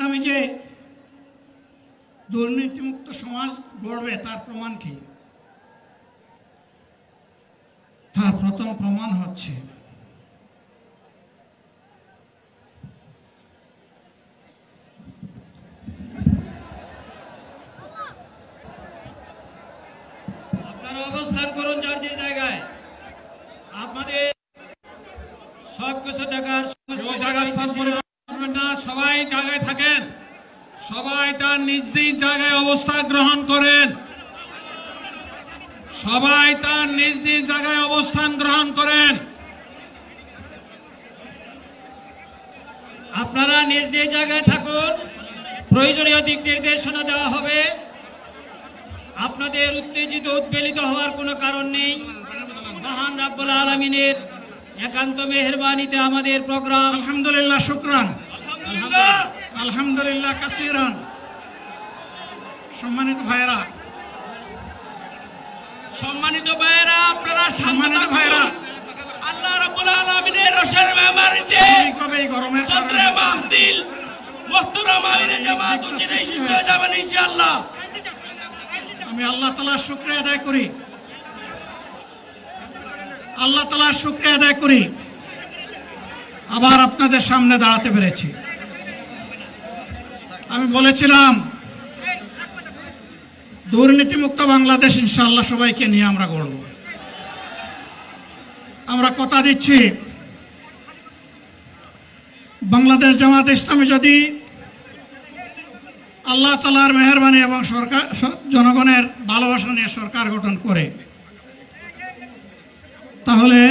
ইসলামী যে দুর্নীতিমুক্ত সমাজ গড়বে তার প্রমাণ কি? তার প্রথম প্রমাণ হচ্ছে আপনারা অবস্থান করুন যার যে জায়গায়। আপনাদের সবকিছু দেখার সবাই জায়গায় থাকেন, সবাই তার নিজ নিজ জায়গায় অবস্থান গ্রহণ করেন, সবাই তার নিজ নিজ জায়গায় অবস্থান গ্রহণ করেন। আপনারা নিজ নিজ জায়গায় থাকুন, প্রয়োজনীয় দিক নির্দেশনা দেওয়া হবে। আপনাদের উত্তেজিত উদ্বেলিত হওয়ার কোনো কারণ নেই। মহান রাব্বুল আলামিনের একান্ত মেহেরবানিতে আমাদের প্রোগ্রাম আলহামদুলিল্লাহ, শুকরান, আলহামদুলিল্লাহ কাসিরান। সম্মানিত ভাইরা, আপনারা সম্মানিত ভাইরা, আল্লাহ রাব্বুল আলামিনের রসের মেহমানিতে এই গরমের সদরে মাহফিল মুহতারাম আমিরে জামাত উচিতে শিষ্ট যাবেন ইনশাআল্লাহ। আমি আল্লাহ তাআলার শুকরিয়া আদায় করি, আল্লাহ তাআলার শুকরিয়া আদায় করি আবার আপনাদের সামনে দাঁড়াতে পেরেছি। আমি বলেছিলাম দুর্নীতিমুক্ত বাংলাদেশ ইনশাআল্লাহ সবাইকে নিয়ে আমরা গড়ব। আমরা কথা দিচ্ছি, বাংলাদেশ জামাত ইসলামী যদি আল্লাহ তাআলার মেহেরবানি এবং সরকার জনগণের ভালোবাসা নিয়ে সরকার গঠন করে, তাহলে